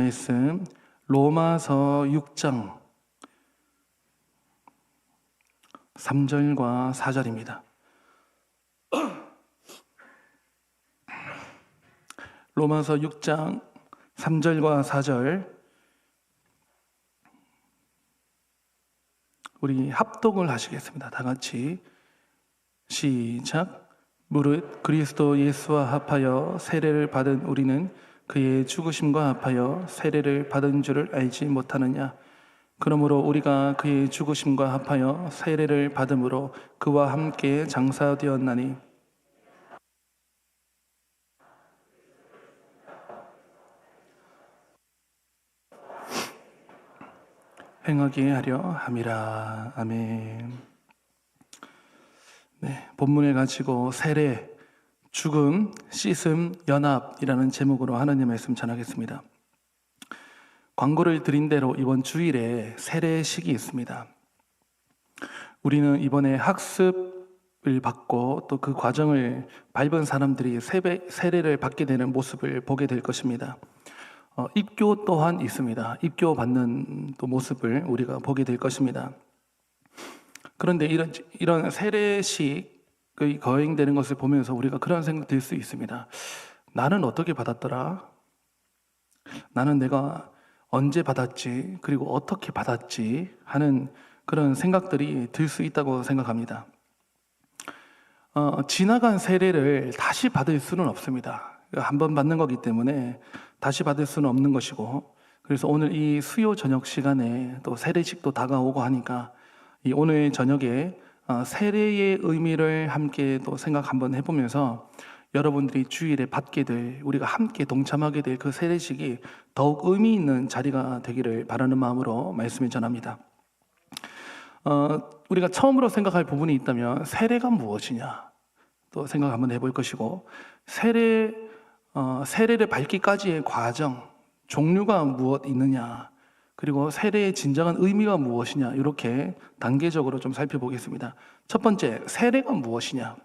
말씀 로마서 6장 3절과 4절입니다. 로마서 6장 3절과 4절 우리 합독을 하시겠습니다. 다 같이 시작. 무릇 그리스도 예수와 합하여 세례를 받은 우리는 그의 죽으심과 합하여 세례를 받은 줄을 알지 못하느냐. 그러므로 우리가 그의 죽으심과 합하여 세례를 받음으로 그와 함께 장사되었나니 행하게 하려 함이라. 아멘. 네, 본문을 가지고 세례, 죽음, 씻음, 연합이라는 제목으로 하나님의 말씀 전하겠습니다. 광고를 드린 대로 이번 주일에 세례식이 있습니다. 우리는 이번에 학습을 받고 또 그 과정을 밟은 사람들이 세례를 받게 되는 모습을 보게 될 것입니다. 입교 또한 있습니다. 입교 받는 또 모습을 우리가 보게 될 것입니다. 그런데 이런 세례식이 거행되는 것을 보면서 우리가 그런 생각 들 수 있습니다. 나는 어떻게 받았더라? 나는 내가 언제 받았지? 그리고 어떻게 받았지? 하는 그런 생각들이 들 수 있다고 생각합니다. 지나간 세례를 다시 받을 수는 없습니다. 한 번 받는 거기 때문에 다시 받을 수는 없는 것이고, 그래서 오늘 이 수요 저녁 시간에 또 세례식도 다가오고 하니까 이 오늘 저녁에 세례의 의미를 함께 또 생각 한번 해보면서 여러분들이 주일에 받게 될, 우리가 함께 동참하게 될 그 세례식이 더욱 의미 있는 자리가 되기를 바라는 마음으로 말씀을 전합니다. 우리가 처음으로 생각할 부분이 있다면 세례가 무엇이냐 또 생각 한번 해볼 것이고, 세례를 밟기까지의 과정, 종류가 무엇 있느냐, 그리고 세례의 진정한 의미가 무엇이냐, 이렇게 단계적으로 좀 살펴보겠습니다. 첫 번째, 세례가 무엇이냐.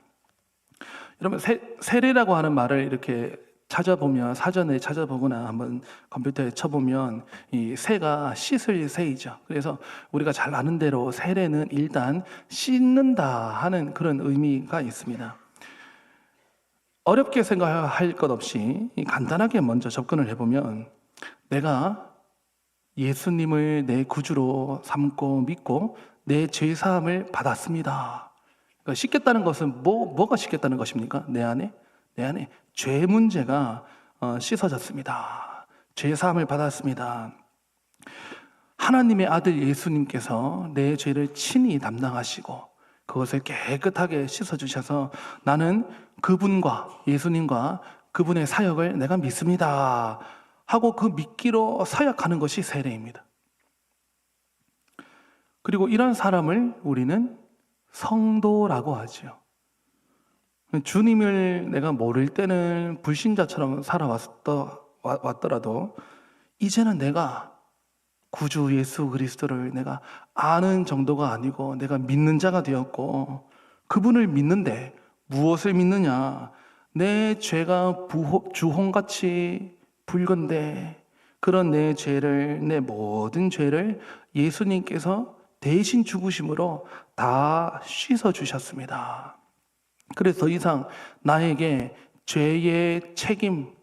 여러분, 세례라고 하는 말을 이렇게 찾아보면, 사전에 찾아보거나 한번 컴퓨터에 쳐보면 이 세가 씻을 세이죠. 그래서 우리가 잘 아는 대로 세례는 일단 씻는다 하는 그런 의미가 있습니다. 어렵게 생각할 것 없이 간단하게 먼저 접근을 해보면, 내가 예수님을 내 구주로 삼고 믿고 내 죄사함을 받았습니다. 그러니까 씻겠다는 것은 뭐가 씻겠다는 것입니까? 내 안에 죄 문제가 씻어졌습니다. 죄사함을 받았습니다. 하나님의 아들 예수님께서 내 죄를 친히 담당하시고 그것을 깨끗하게 씻어주셔서 나는 그분과 예수님과 그분의 사역을 내가 믿습니다 하고 그 믿기로 사역하는 것이 세례입니다. 그리고 이런 사람을 우리는 성도라고 하죠. 주님을 내가 모를 때는 불신자처럼 살아왔더라도 이제는 내가 구주 예수 그리스도를 내가 아는 정도가 아니고 내가 믿는 자가 되었고, 그분을 믿는데 무엇을 믿느냐? 내 죄가 주홍같이 붉은데 그런 내 죄를, 내 모든 죄를 예수님께서 대신 죽으심으로 다 씻어주셨습니다. 그래서 더 이상 나에게 죄의 책임,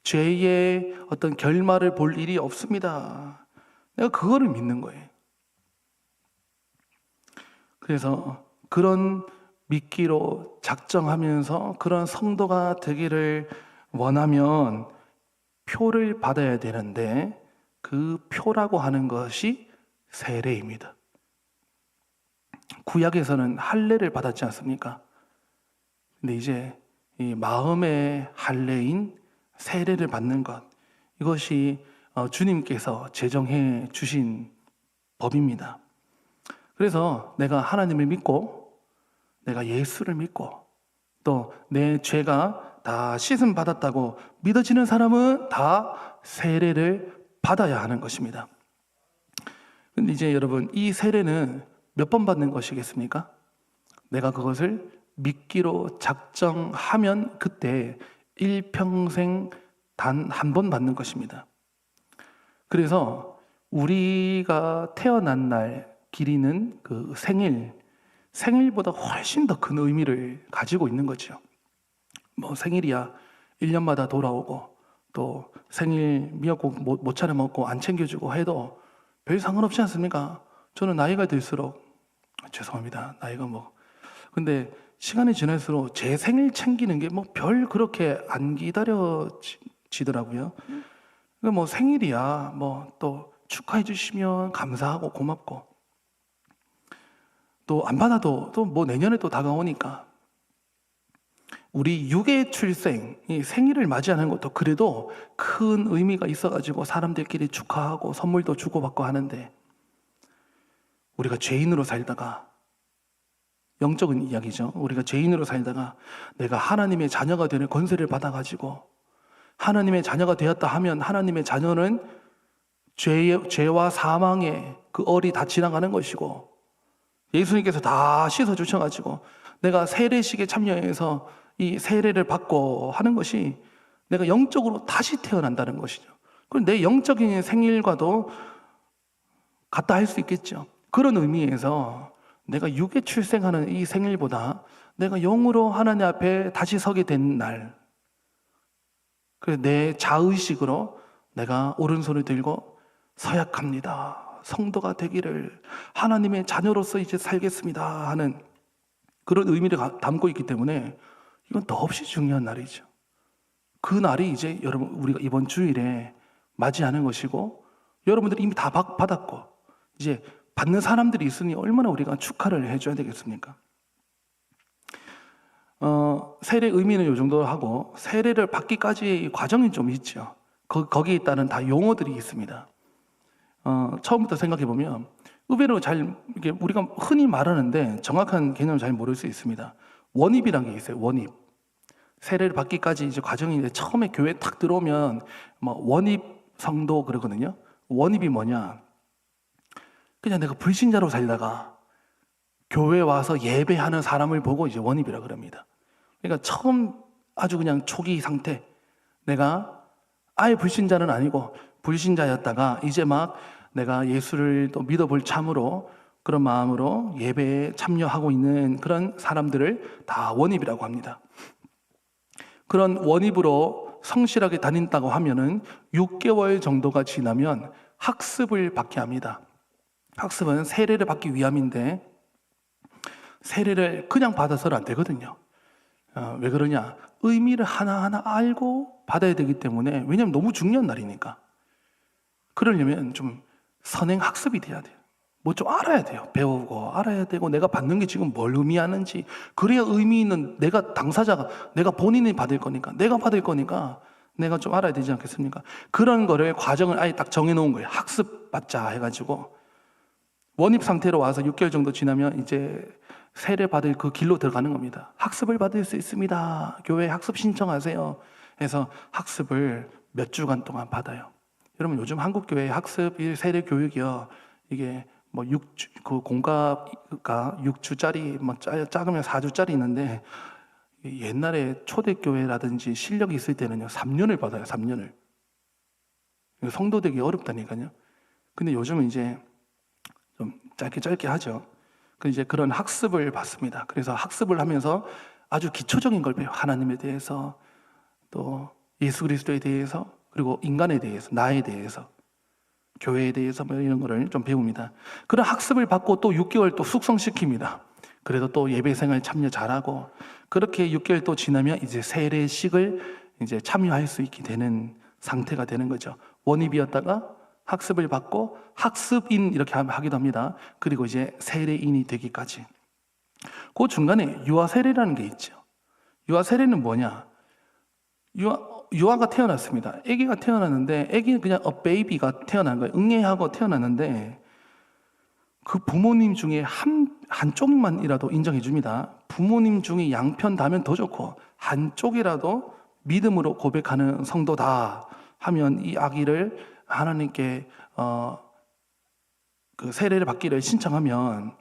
죄의 어떤 결말을 볼 일이 없습니다. 내가 그거를 믿는 거예요. 그래서 그런 믿기로 작정하면서 그런 성도가 되기를 원하면 표를 받아야 되는데, 그 표라고 하는 것이 세례입니다. 구약에서는 할례를 받았지 않습니까? 근데 이제 이 마음의 할례인 세례를 받는 것, 이것이 주님께서 제정해 주신 법입니다. 그래서 내가 하나님을 믿고 내가 예수를 믿고 또 내 죄가 다 씻음 받았다고 믿어지는 사람은 다 세례를 받아야 하는 것입니다. 근데 이제 여러분, 이 세례는 몇 번 받는 것이겠습니까? 내가 그것을 믿기로 작정하면 그때 일평생 단 한 번 받는 것입니다. 그래서 우리가 태어난 날 기리는 그 생일보다 훨씬 더 큰 의미를 가지고 있는 거죠. 뭐 생일이야 1년마다 돌아오고 또 생일 미역국 못 차려 먹고 안 챙겨주고 해도 별 상관없지 않습니까? 저는 나이가 들수록 죄송합니다. 나이가 근데 시간이 지날수록 제 생일 챙기는 게 별 그렇게 안 기다려지더라고요. 그러니까 생일이야 또 축하해 주시면 감사하고 고맙고 또 안 받아도 또 내년에 또 다가오니까 우리 육의 출생, 이 생일을 맞이하는 것도 그래도 큰 의미가 있어가지고 사람들끼리 축하하고 선물도 주고받고 하는데 우리가 죄인으로 살다가 영적인 이야기죠. 우리가 죄인으로 살다가 내가 하나님의 자녀가 되는 권세를 받아가지고 하나님의 자녀가 되었다 하면 하나님의 자녀는 죄와 사망의 그 얼이 다 지나가는 것이고 예수님께서 다 씻어주셔가지고 내가 세례식에 참여해서 이 세례를 받고 하는 것이 내가 영적으로 다시 태어난다는 것이죠. 그럼 내 영적인 생일과도 같다 할 수 있겠죠. 그런 의미에서 내가 육에 출생하는 이 생일보다 내가 영으로 하나님 앞에 다시 서게 된 날, 그래서 내 자의식으로 내가 오른손을 들고 서약합니다. 성도가 되기를 하나님의 자녀로서 이제 살겠습니다 하는 그런 의미를 담고 있기 때문에 이건 더없이 중요한 날이죠. 그 날이 이제 여러분 우리가 이번 주일에 맞이하는 것이고 여러분들이 이미 다 받았고 이제 받는 사람들이 있으니 얼마나 우리가 축하를 해줘야 되겠습니까? 세례 의미는 이 정도 하고 세례를 받기까지의 과정이 좀 있죠. 거기에 따른 다 용어들이 있습니다. 처음부터 생각해 보면 의외로 이게 우리가 흔히 말하는데 정확한 개념을 잘 모를 수 있습니다. 원입이라는 게 있어요. 원입. 세례를 받기까지 이제 과정이 처음에 교회 탁 들어오면 원입 성도 그러거든요. 원입이 뭐냐? 그냥 내가 불신자로 살다가 교회 와서 예배하는 사람을 보고 이제 원입이라 그럽니다. 그러니까 처음 아주 그냥 초기 상태, 내가 아예 불신자는 아니고 불신자였다가 이제 막 내가 예수를 또 믿어볼 참으로 그런 마음으로 예배에 참여하고 있는 그런 사람들을 다 원입이라고 합니다. 그런 원입으로 성실하게 다닌다고 하면은 6개월 정도가 지나면 학습을 받게 합니다. 학습은 세례를 받기 위함인데 세례를 그냥 받아서는 안 되거든요. 왜 그러냐? 의미를 하나하나 알고 받아야 되기 때문에, 왜냐하면 너무 중요한 날이니까. 그러려면 좀 선행 학습이 돼야 돼요. 뭐 좀 알아야 돼요. 배우고 알아야 되고 내가 받는 게 지금 뭘 의미하는지, 그래야 의미 있는 내가 당사자가 내가 본인이 받을 거니까, 내가 받을 거니까 내가 좀 알아야 되지 않겠습니까? 그런 거를 과정을 아예 딱 정해놓은 거예요. 학습 받자 해가지고 원입 상태로 와서 6개월 정도 지나면 이제 세례 받을 그 길로 들어가는 겁니다. 학습을 받을 수 있습니다. 교회 학습 신청하세요. 해서 학습을 몇 주간 동안 받아요. 여러분 요즘 한국 교회 학습 세례 교육이요, 이게 뭐 6주, 그 공과가 6주짜리 뭐 작으면 4주짜리 있는데, 옛날에 초대교회라든지 실력이 있을 때는요 3년을 받아요. 3년을. 성도 되기 어렵다니까요. 근데 요즘은 이제 좀 짧게 하죠. 이제 그런 학습을 받습니다. 그래서 학습을 하면서 아주 기초적인 걸 배워요. 하나님에 대해서, 또 예수 그리스도에 대해서, 그리고 인간에 대해서, 나에 대해서, 교회에 대해서 이런 거를 좀 배웁니다. 그런 학습을 받고 또 6개월 또 숙성시킵니다. 그래도 또 예배 생활 참여 잘하고, 그렇게 6개월 또 지나면 이제 세례식을 이제 참여할 수 있게 되는 상태가 되는 거죠. 원입이었다가 학습을 받고 학습인 이렇게 하기도 합니다. 그리고 이제 세례인이 되기까지. 그 중간에 유아 세례라는 게 있죠. 유아 세례는 뭐냐? 유아가 태어났습니다. 아기가 태어났는데, 아기는 그냥 베이비가 태어난 거예요. 응애하고 태어났는데 그 부모님 중에 한쪽만이라도 인정해 줍니다. 부모님 중에 양편 다면 더 좋고 한쪽이라도 믿음으로 고백하는 성도다 하면 이 아기를 하나님께 그 세례를 받기를 신청하면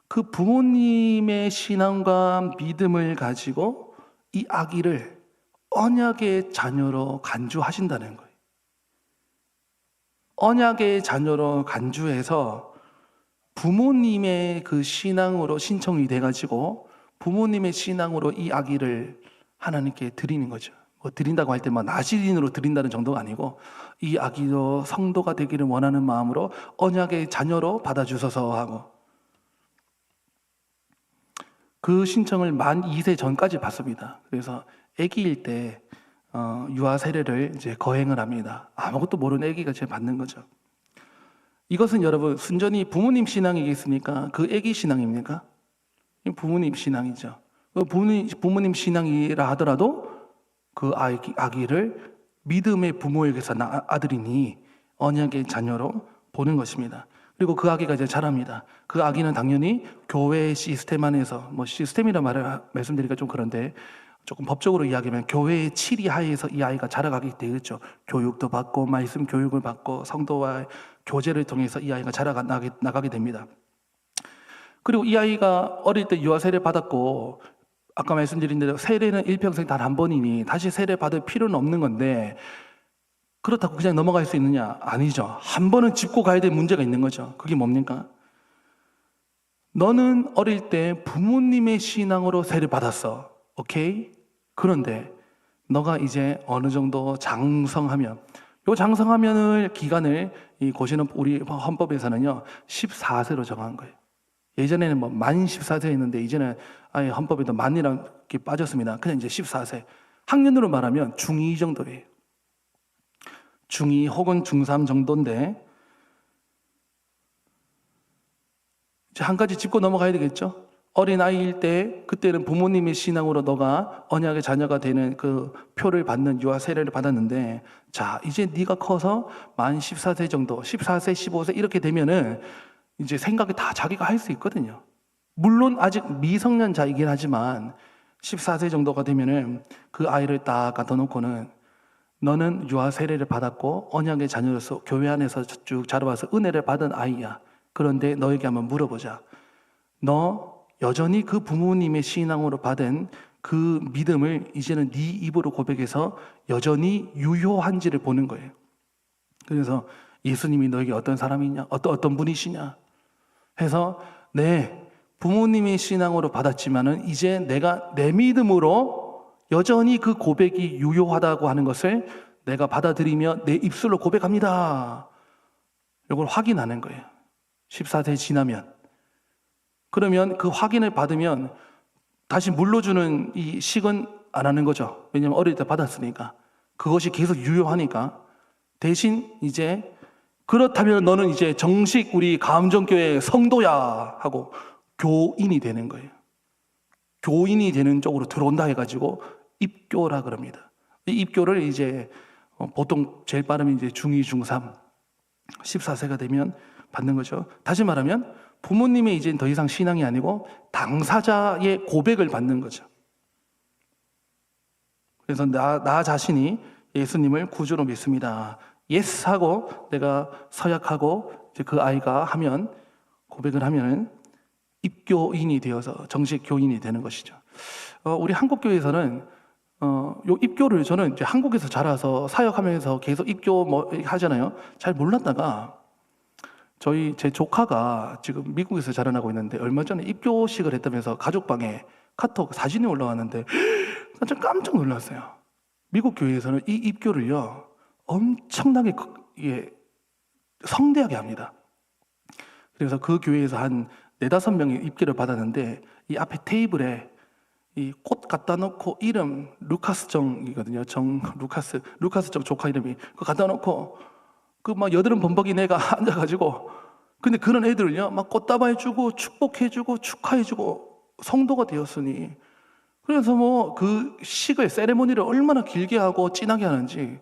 그 부모님의 신앙과 믿음을 가지고 이 아기를 언약의 자녀로 간주하신다는 거예요. 언약의 자녀로 간주해서 부모님의 그 신앙으로 신청이 돼가지고 부모님의 신앙으로 이 아기를 하나님께 드리는 거죠. 뭐 드린다고 할 때 막 나시린으로 드린다는 정도가 아니고 이 아기도 성도가 되기를 원하는 마음으로 언약의 자녀로 받아주소서 하고, 그 신청을 만 2세 전까지 받습니다. 그래서 아기일 때 유아 세례를 이제 거행을 합니다. 아무것도 모르는 아기가 이제 받는 거죠. 이것은 여러분 순전히 부모님 신앙이겠습니까? 그 아기 신앙입니까? 부모님 신앙이죠. 부모님 신앙이라 하더라도 그 아기를 믿음의 부모에게서 난 아들이니 언약의 자녀로 보는 것입니다. 그리고 그 아기가 이제 자랍니다. 그 아기는 당연히 교회 시스템 안에서, 뭐 시스템이라 말씀드리기가 좀 그런데 조금 법적으로 이야기하면 교회의 치리 하에서 이 아이가 자라가게 되겠죠. 교육도 받고 말씀 교육을 받고 성도와의 교제를 통해서 이 아이가 나가게 됩니다. 그리고 이 아이가 어릴 때 유아 세례 받았고, 아까 말씀드린 대로 세례는 일평생 단 한 번이니 다시 세례 받을 필요는 없는 건데, 그렇다고 그냥 넘어갈 수 있느냐? 아니죠. 한 번은 짚고 가야 될 문제가 있는 거죠. 그게 뭡니까? 너는 어릴 때 부모님의 신앙으로 세례 받았어. 오케이? 그런데 너가 이제 어느 정도 장성하면, 요 장성하면을 기간을 이 고시는 우리 헌법에서는요 14세로 정한 거예요. 예전에는 뭐 만 14세였는데 이제는 아예 헌법에도 만이라는 게 빠졌습니다. 그냥 이제 14세. 학년으로 말하면 중2 정도예요. 중2 혹은 중3 정도인데, 이제 한 가지 짚고 넘어가야 되겠죠. 어린아이일 때 그때는 부모님의 신앙으로 너가 언약의 자녀가 되는 그 표를 받는 유아 세례를 받았는데, 자 이제 네가 커서 만 14세 정도, 14세 15세 이렇게 되면은 이제 생각이 다 자기가 할 수 있거든요. 물론 아직 미성년자이긴 하지만 14세 정도가 되면은 그 아이를 딱 갖다 놓고는 너는 유아 세례를 받았고 언약의 자녀로서 교회 안에서 쭉 자라와서 은혜를 받은 아이야. 그런데 너에게 한번 물어보자. 너 여전히 그 부모님의 신앙으로 받은 그 믿음을 이제는 네 입으로 고백해서 여전히 유효한지를 보는 거예요. 그래서 예수님이 너에게 어떤 사람이냐, 어떤 분이시냐 해서, 네, 부모님의 신앙으로 받았지만은 이제 내가 내 믿음으로 여전히 그 고백이 유효하다고 하는 것을 내가 받아들이며 내 입술로 고백합니다. 이걸 확인하는 거예요. 14세 지나면. 그러면 그 확인을 받으면 다시 물러주는 이 식은 안 하는 거죠. 왜냐하면 어릴 때 받았으니까. 그것이 계속 유효하니까. 대신 이제 그렇다면 너는 이제 정식 우리 가음정교회 성도야 하고 교인이 되는 거예요. 교인이 되는 쪽으로 들어온다 해가지고 입교라 그럽니다. 이 입교를 이제 보통 제일 빠르면 이제 중2, 중3, 14세가 되면 받는 거죠. 다시 말하면 부모님의 이제 더 이상 신앙이 아니고 당사자의 고백을 받는 거죠. 그래서 나 자신이 예수님을 구주로 믿습니다. 예스 하고 내가 서약하고 이제 그 아이가 하면, 고백을 하면은 입교인이 되어서 정식 교인이 되는 것이죠. 우리 한국 교회에서는 요 입교를 저는 이제 한국에서 자라서 사역하면서 계속 입교 뭐 하잖아요. 잘 몰랐다가 제 조카가 지금 미국에서 자라나고 있는데 얼마 전에 입교식을 했다면서 가족방에 카톡 사진이 올라왔는데 좀 깜짝 놀랐어요. 미국 교회에서는 이 입교를요 엄청나게 성대하게 합니다. 그래서 그 교회에서 한 4-5명이 입교를 받았는데 이 앞에 테이블에 이 꽃 갖다 놓고 이름 루카스 정이거든요. 루카스 정 조카 이름이 그거 갖다 놓고 그 막 여드름 범벅이 애가 앉아가지고, 근데 그런 애들을요 막 꽃다발해주고 축복해주고 축하해주고 성도가 되었으니, 그래서 뭐 그 식을 세레모니를 얼마나 길게 하고 진하게 하는지,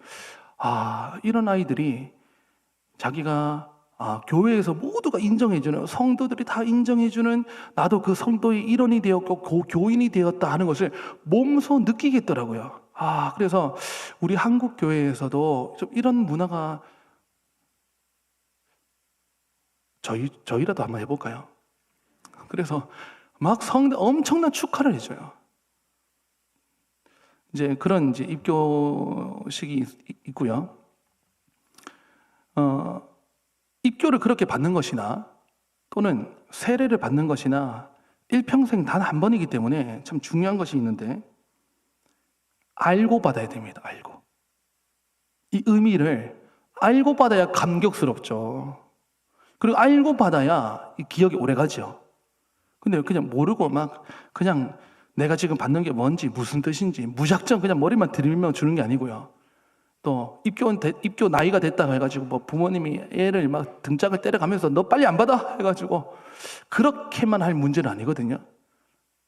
이런 아이들이 자기가 교회에서 모두가 인정해주는, 성도들이 다 인정해주는 나도 그 성도의 일원이 되었고 교인이 되었다 하는 것을 몸소 느끼겠더라고요. 그래서 우리 한국 교회에서도 좀 이런 문화가, 저희라도 한번 해볼까요? 그래서 막 엄청난 축하를 해줘요. 이제 그런 이제 입교식이 있고요. 입교를 그렇게 받는 것이나 또는 세례를 받는 것이나 일평생 단 한 번이기 때문에 참 중요한 것이 있는데 알고 받아야 됩니다. 알고. 이 의미를 알고 받아야 감격스럽죠. 그리고 알고 받아야 이 기억이 오래가죠. 근데 그냥 모르고 막 그냥 내가 지금 받는 게 뭔지 무슨 뜻인지 무작정 그냥 머리만 들이밀면 주는 게 아니고요. 또 입교 나이가 됐다고 해가지고 뭐 부모님이 애를 막 등짝을 때려가면서 너 빨리 안 받아 해가지고 그렇게만 할 문제는 아니거든요.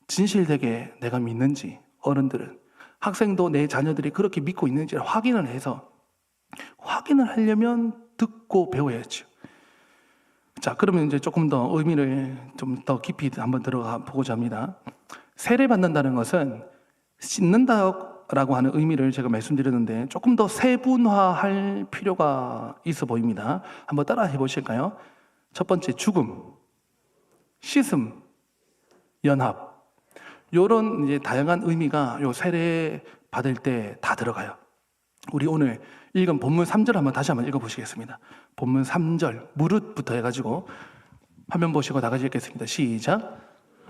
진실되게 내가 믿는지 어른들은 학생도 내 자녀들이 그렇게 믿고 있는지를 확인을 해서 확인을 하려면 듣고 배워야죠. 자, 그러면 이제 조금 더 의미를 좀 더 깊이 한번 들어가 보고자 합니다. 세례 받는다는 것은 씻는다라고 하는 의미를 제가 말씀드렸는데 조금 더 세분화할 필요가 있어 보입니다. 한번 따라 해보실까요? 첫 번째, 죽음, 씻음, 연합. 이런 이제 다양한 의미가 요 세례 받을 때 다 들어가요. 우리 오늘 읽은 본문 3절 한번 다시 한번 읽어보시겠습니다. 본문 3절 무릇부터 해가지고 화면 보시고 다 같이 읽겠습니다. 시작.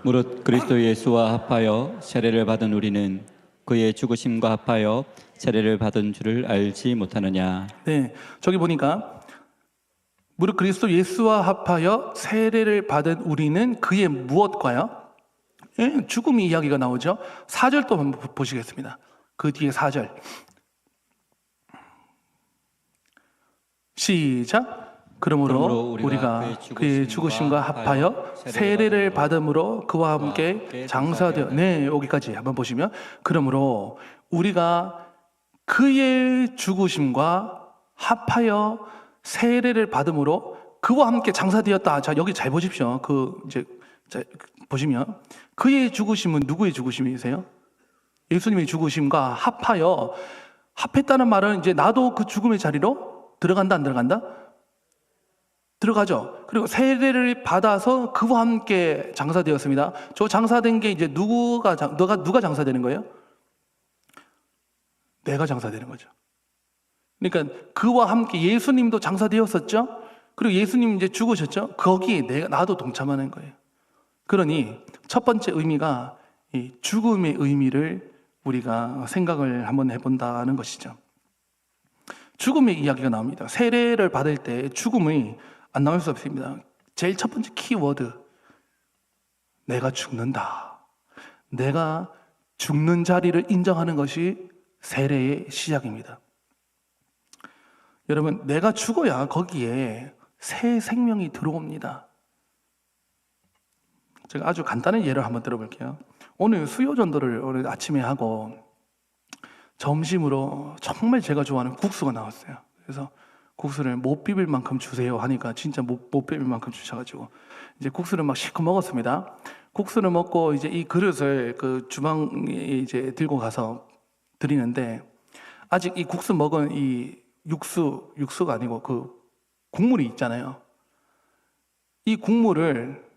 무릇 그리스도 예수와 합하여 세례를 받은 우리는 그의 죽으심과 합하여 세례를 받은 줄을 알지 못하느냐. 네, 저기 보니까 무릇 그리스도 예수와 합하여 세례를 받은 우리는 그의 무엇과요? 예, 죽음의 이야기가 나오죠. 4절 또 한번 보시겠습니다. 그 뒤에 4절 시작. 그러므로 우리가 그의 죽으심과 합하여 세례를 받음으로 그와 함께 장사되어. 네, 여기까지 한번 보시면 그러므로 우리가 그의 죽으심과 합하여 세례를 받음으로 그와 함께 장사되었다. 자, 여기 잘 보십시오. 자, 보시면 그의 죽으심은 누구의 죽으심이세요? 예수님의 죽으심과 합하여. 합했다는 말은 이제 나도 그 죽음의 자리로 들어간다, 안 들어간다? 들어가죠. 그리고 세례를 받아서 그와 함께 장사되었습니다. 저 장사된 게 이제 누가 장사되는 거예요? 내가 장사되는 거죠. 그러니까 그와 함께 예수님도 장사되었었죠. 그리고 예수님 이제 죽으셨죠. 거기에 나도 동참하는 거예요. 그러니 첫 번째 의미가 이 죽음의 의미를 우리가 생각을 한번 해본다는 것이죠. 죽음의 이야기가 나옵니다. 세례를 받을 때 죽음이 안 나올 수 없습니다. 제일 첫 번째 키워드, 내가 죽는다. 내가 죽는 자리를 인정하는 것이 세례의 시작입니다. 여러분, 내가 죽어야 거기에 새 생명이 들어옵니다. 제가 아주 간단한 예를 한번 들어볼게요. 오늘 수요 전도를 오늘 아침에 하고 점심으로 정말 제가 좋아하는 국수가 나왔어요. 그래서 국수를 못 비빌 만큼 주세요 하니까 진짜 못 비빌 만큼 주셔가지고 이제 국수를 막 실컷 먹었습니다. 국수를 먹고 이제 이 그릇을 그 주방에 이제 들고 가서 드리는데 아직 이 국수 먹은 이 육수가 아니고 그 국물이 있잖아요. 이 국물을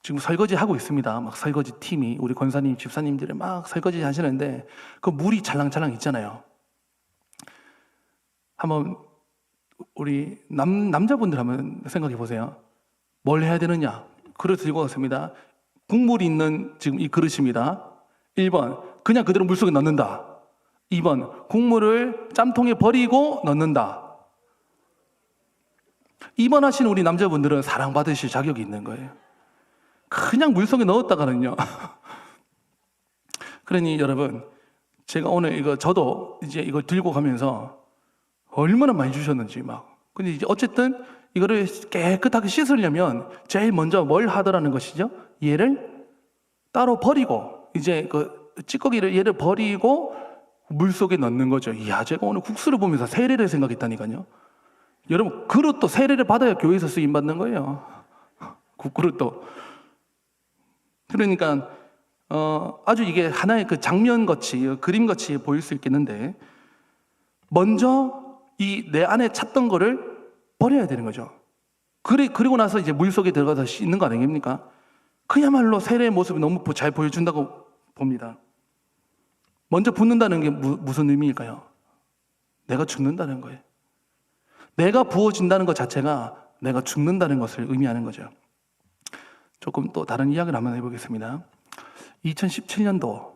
지금 설거지 하고 있습니다. 막 설거지 팀이 우리 권사님, 집사님들이 막 설거지 하시는데 그 물이 찰랑찰랑 있잖아요. 한번 우리 남자분들 한번 생각해 보세요. 뭘 해야 되느냐? 그릇 들고 왔습니다. 국물이 있는 지금 이 그릇입니다. 1번 그냥 그대로 물속에 넣는다. 2번 국물을 짬통에 버리고 넣는다. 2번 하신 우리 남자분들은 사랑받으실 자격이 있는 거예요. 그냥 물속에 넣었다가는요. 그러니 여러분, 제가 오늘 저도 이제 이걸 들고 가면서 얼마나 많이 주셨는지 막. 근데 이제 어쨌든 이거를 깨끗하게 씻으려면 제일 먼저 뭘 하더라는 것이죠? 얘를 따로 버리고 이제 그 찌꺼기를 얘를 버리고 물속에 넣는 거죠. 이야, 제가 오늘 국수를 보면서 세례를 생각했다니까요. 여러분, 그릇도 세례를 받아야 교회에서 쓰임 받는 거예요. 국그릇도. 그러니까 아주 이게 하나의 그 장면같이 그림같이 보일 수 있겠는데 먼저 이 내 안에 찼던 거를 버려야 되는 거죠. 그리고 나서 이제 물속에 들어가서 씻는 거 아닙니까? 그야말로 세례의 모습이 너무 잘 보여준다고 봅니다. 먼저 붓는다는 게 무슨 의미일까요? 내가 죽는다는 거예요. 내가 부어진다는 것 자체가 내가 죽는다는 것을 의미하는 거죠. 조금 또 다른 이야기를 한번 해보겠습니다. 2017년도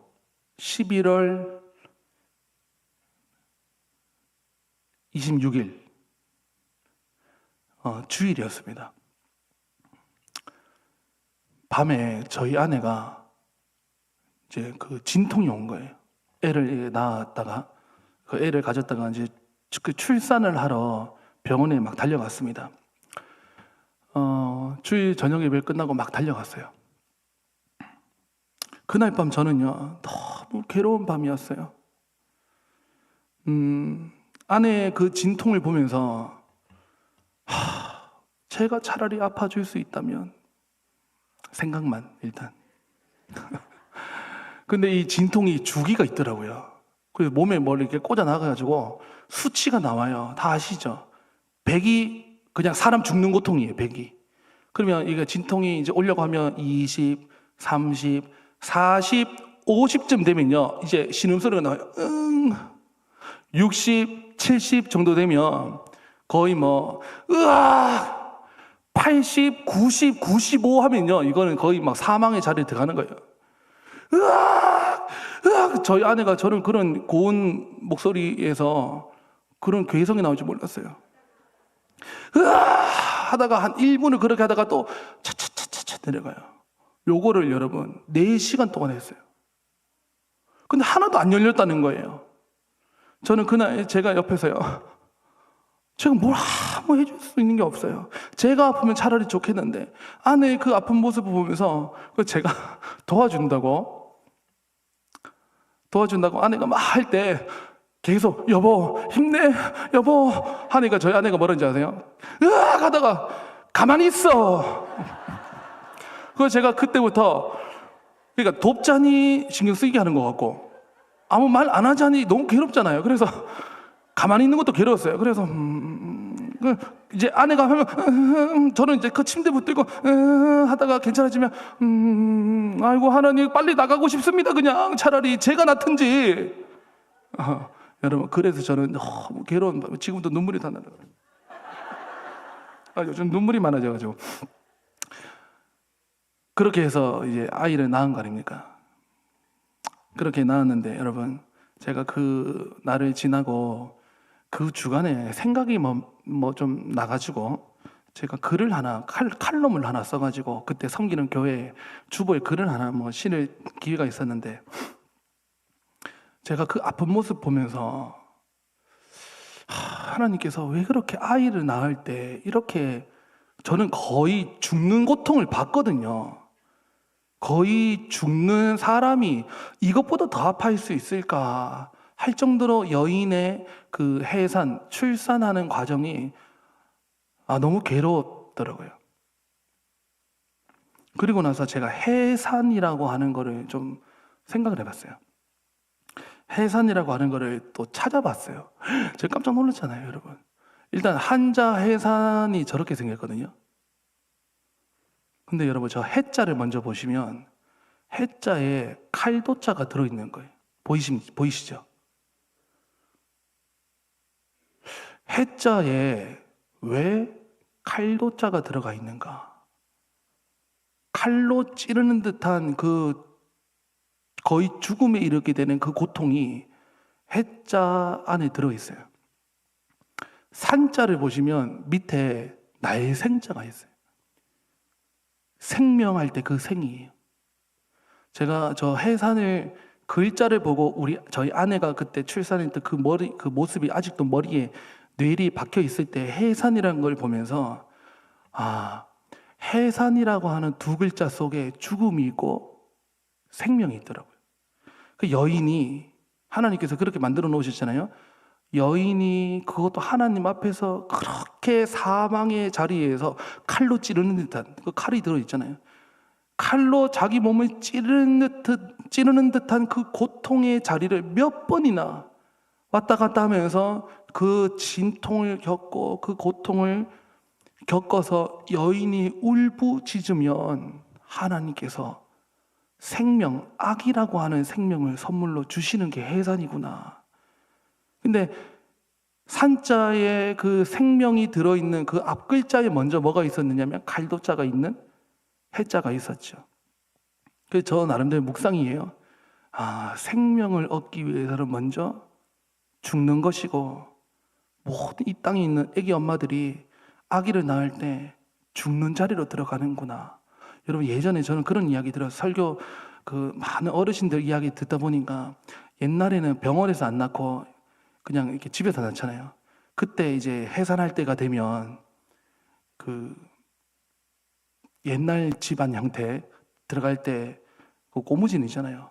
11월 26일 주일이었습니다. 밤에 저희 아내가 이제 그 진통이 온 거예요. 애를 낳았다가 그 애를 가졌다가 이제 그 출산을 하러 병원에 막 달려갔습니다. 주일 저녁 예배 끝나고 막 달려갔어요. 그날 밤 저는요 너무 괴로운 밤이었어요. 아내의 그 진통을 보면서 제가 차라리 아파줄 수 있다면 생각만 일단. 근데 이 진통이 주기가 있더라고요. 그래서 몸에 뭘 이렇게 꽂아 나가가지고 수치가 나와요. 다 아시죠? 100이 그냥 사람 죽는 고통이에요. 100이. 그러면 이게 진통이 이제 오려고 하면 20, 30, 40, 50쯤 되면요 이제 신음소리가 나와요. 60, 70 정도 되면 거의 뭐 으악 80, 90, 95 하면요 이거는 거의 막 사망의 자리에 들어가는 거예요. 으악 으악. 저희 아내가 저는 그런 고운 목소리에서 그런 괴성이 나올 줄 몰랐어요. 으악 하다가 한 1분을 그렇게 하다가 또 차차차차차 내려가요. 요거를 여러분 4시간 동안 했어요. 근데 하나도 안 열렸다는 거예요. 저는 그날 제가 옆에서요 제가 뭘 아무 해줄 수 있는 게 없어요. 제가 아프면 차라리 좋겠는데 아내의 그 아픈 모습을 보면서 제가 도와준다고 아내가 막 할 때 계속 여보 힘내 여보 하니까 저희 아내가 뭐라는지 아세요? 으악 하다가 가만히 있어. 그래서 제가 그때부터 그러니까 돕자니 신경 쓰이게 하는 것 같고 아무 말 안 하자니 너무 괴롭잖아요. 그래서 가만히 있는 것도 괴로웠어요. 그래서 이제 아내가 하면 저는 이제 그 침대 붙들고 하다가 괜찮아지면 아이고 하나님 빨리 나가고 싶습니다. 그냥 차라리 제가 낫든지. 여러분 그래서 저는 너무 괴로운 밤에 지금도 눈물이 다 나요. 요즘 눈물이 많아져가지고 그렇게 해서 이제 아이를 낳은 거 아닙니까? 그렇게 낳았는데 여러분 제가 그 날을 지나고 그 주간에 생각이 뭐 좀 나가지고 제가 글을 하나 칼럼을 하나 써가지고 그때 섬기는 교회 주보에 글을 하나 뭐 실을 기회가 있었는데 제가 그 아픈 모습 보면서 하나님께서 왜 그렇게 아이를 낳을 때 이렇게 저는 거의 죽는 고통을 봤거든요. 거의 죽는 사람이 이것보다 더 아파할 수 있을까 할 정도로 여인의 그 해산, 출산하는 과정이 너무 괴로웠더라고요. 그리고 나서 제가 해산이라고 하는 거를 좀 생각을 해봤어요. 해산이라고 하는 거를 또 찾아봤어요. 제가 깜짝 놀랐잖아요, 여러분. 일단 한자 해산이 저렇게 생겼거든요. 근데 여러분 저 해자를 먼저 보시면 해자에 칼도자가 들어있는 거예요. 보이시죠? 해자에 왜 칼도자가 들어가 있는가? 칼로 찌르는 듯한 그 거의 죽음에 이르게 되는 그 고통이 해자 안에 들어있어요. 산자를 보시면 밑에 날생자가 있어요. 생명할 때 그 생이에요. 제가 저 해산을 글자를 보고 저희 아내가 그때 출산했던 그 모습이 아직도 머리에 뇌리 박혀 있을 때 해산이라는 걸 보면서 해산이라고 하는 두 글자 속에 죽음이 있고 생명이 있더라고요. 그 여인이 하나님께서 그렇게 만들어 놓으셨잖아요. 여인이 그것도 하나님 앞에서 그렇게 사망의 자리에서 칼로 찌르는 듯한 그 칼이 들어있잖아요. 칼로 자기 몸을 찌르는 듯한 그 고통의 자리를 몇 번이나 왔다 갔다 하면서 그 진통을 겪고 그 고통을 겪어서 여인이 울부짖으면 하나님께서 생명, 악이라고 하는 생명을 선물로 주시는 게 해산이구나. 근데 산자에 그 생명이 들어있는 그 앞글자에 먼저 뭐가 있었느냐면 갈도자가 있는 해자가 있었죠. 그래서 저 나름대로 묵상이에요. 생명을 얻기 위해서는 먼저 죽는 것이고, 모든 이 땅에 있는 애기 엄마들이 아기를 낳을 때 죽는 자리로 들어가는구나. 여러분, 예전에 저는 그런 이야기 들어서 설교 그 많은 어르신들 이야기 듣다 보니까 옛날에는 병원에서 안 낳고 그냥 이렇게 집에서 낳잖아요. 그때 이제 해산할 때가 되면 그 옛날 집안 형태 들어갈 때 그 고무신 있잖아요.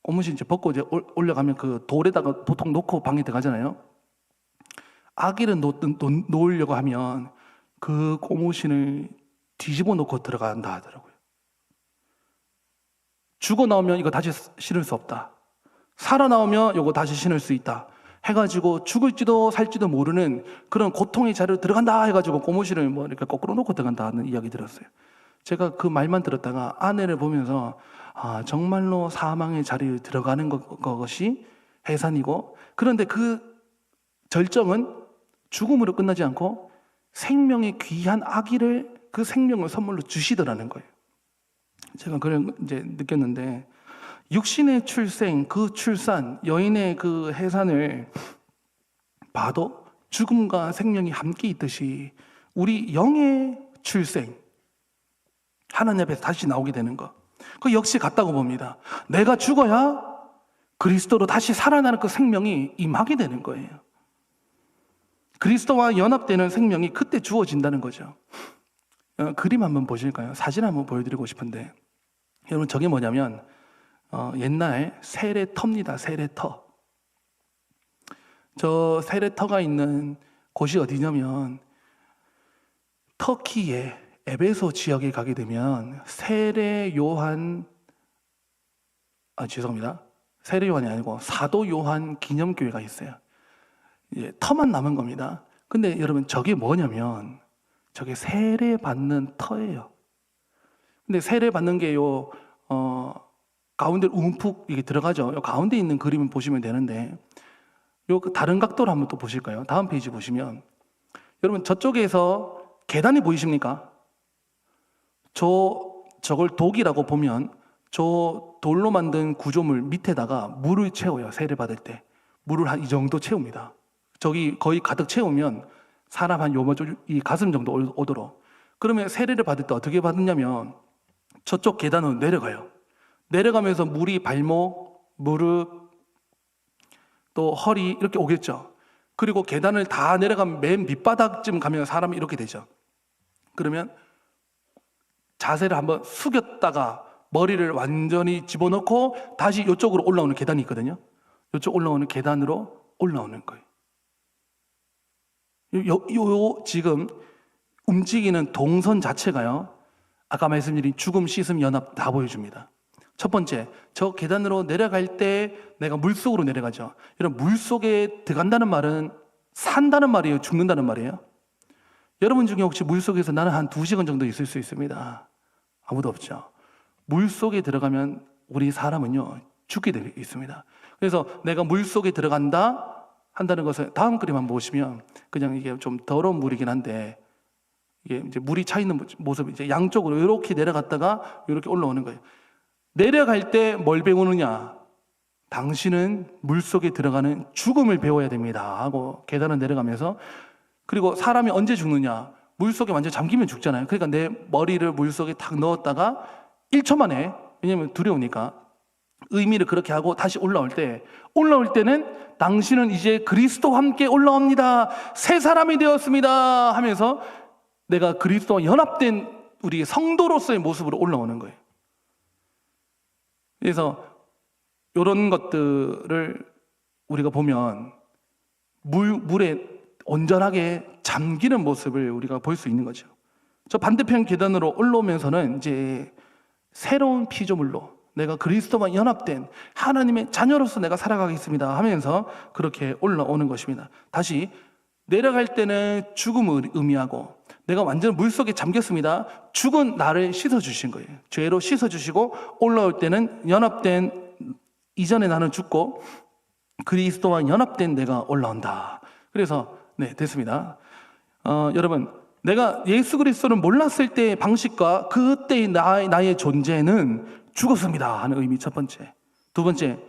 고무신 이제 벗고 이제 올라가면 그 돌에다가 보통 놓고 방에 들어가잖아요. 아기를 놓으려고 하면 그 고무신을 뒤집어 놓고 들어간다 하더라고요. 죽어 나오면 이거 다시 신을 수 없다. 살아 나오면 이거 다시 신을 수 있다. 해가지고 죽을지도 살지도 모르는 그런 고통의 자리로 들어간다 해가지고 고무신을 뭐 이렇게 거꾸로 놓고 들어간다는 이야기 들었어요. 제가 그 말만 들었다가 아내를 보면서 정말로 사망의 자리에 들어가는 것이 해산이고, 그런데 그 절정은 죽음으로 끝나지 않고 생명의 귀한 아기를 그 생명을 선물로 주시더라는 거예요. 제가 그걸 이제 느꼈는데, 육신의 출생, 그 출산, 여인의 그 해산을 봐도 죽음과 생명이 함께 있듯이 우리 영의 출생, 하나님 앞에서 다시 나오게 되는 것, 그 역시 같다고 봅니다. 내가 죽어야 그리스도로 다시 살아나는 그 생명이 임하게 되는 거예요. 그리스도와 연합되는 생명이 그때 주어진다는 거죠. 그림 한번 보실까요? 사진 한번 보여드리고 싶은데, 여러분, 저게 뭐냐면 옛날 세례터입니다. 세례터. 저 세례터가 있는 곳이 어디냐면 터키의 에베소 지역에 가게 되면 세례 요한이 아니고 사도 요한 기념교회가 있어요. 터만 남은 겁니다. 근데 여러분, 저게 뭐냐면 저게 세례 받는 터예요. 근데 세례 받는 게 가운데 움푹 이게 들어가죠. 요 가운데 있는 그림을 보시면 되는데, 다른 각도로 한번 또 보실까요? 다음 페이지 보시면, 여러분, 저쪽에서 계단이 보이십니까? 저걸 독이라고 보면 저 돌로 만든 구조물 밑에다가 물을 채워요. 세례 받을 때 물을 한 이 정도 채웁니다. 저기 거의 가득 채우면 사람 한 이 가슴 정도 오도록. 그러면 세례를 받을 때 어떻게 받느냐면 저쪽 계단으로 내려가요. 내려가면서 물이 발목, 무릎, 또 허리 이렇게 오겠죠. 그리고 계단을 다 내려가면 맨 밑바닥쯤 가면 사람이 이렇게 되죠. 그러면 자세를 한번 숙였다가 머리를 완전히 집어넣고 다시 이쪽으로 올라오는 계단이 있거든요. 이쪽 올라오는 계단으로 올라오는 거예요. 지금 움직이는 동선 자체가요, 아까 말씀드린 죽음, 씻음, 연합 다 보여줍니다. 첫 번째, 저 계단으로 내려갈 때 내가 물속으로 내려가죠. 여러분, 물속에 들어간다는 말은 산다는 말이에요? 죽는다는 말이에요? 여러분 중에 혹시 물속에서 나는 한 2시간 정도 있을 수 있습니다. 아무도 없죠. 물속에 들어가면 우리 사람은요, 죽게 되어 있습니다. 그래서 내가 물속에 들어간다 한다는 것을 다음 그림 한번 보시면, 그냥 이게 좀 더러운 물이긴 한데, 이게 이제 물이 차 있는 모습, 이제 양쪽으로 이렇게 내려갔다가 이렇게 올라오는 거예요. 내려갈 때 뭘 배우느냐? 당신은 물속에 들어가는 죽음을 배워야 됩니다 하고 계단을 내려가면서, 그리고 사람이 언제 죽느냐? 물속에 완전 잠기면 죽잖아요. 그러니까 내 머리를 물속에 탁 넣었다가 1초 만에, 왜냐면 두려우니까 의미를 그렇게 하고 다시 올라올 때는 당신은 이제 그리스도와 함께 올라옵니다. 새 사람이 되었습니다 하면서 내가 그리스도와 연합된 우리 성도로서의 모습으로 올라오는 거예요. 그래서 이런 것들을 우리가 보면 물에 온전하게 잠기는 모습을 우리가 볼 수 있는 거죠. 저 반대편 계단으로 올라오면서는 이제 새로운 피조물로 내가 그리스도와 연합된 하나님의 자녀로서 내가 살아가겠습니다 하면서 그렇게 올라오는 것입니다. 다시 내려갈 때는 죽음을 의미하고, 내가 완전 물속에 잠겼습니다. 죽은 나를 씻어주신 거예요. 죄로 씻어주시고, 올라올 때는 연합된, 이전에 나는 죽고 그리스도와 연합된 내가 올라온다. 그래서 네, 됐습니다. 여러분, 내가 예수 그리스도를 몰랐을 때의 방식과 그때의 나의 존재는 죽었습니다 하는 의미 첫 번째. 두 번째,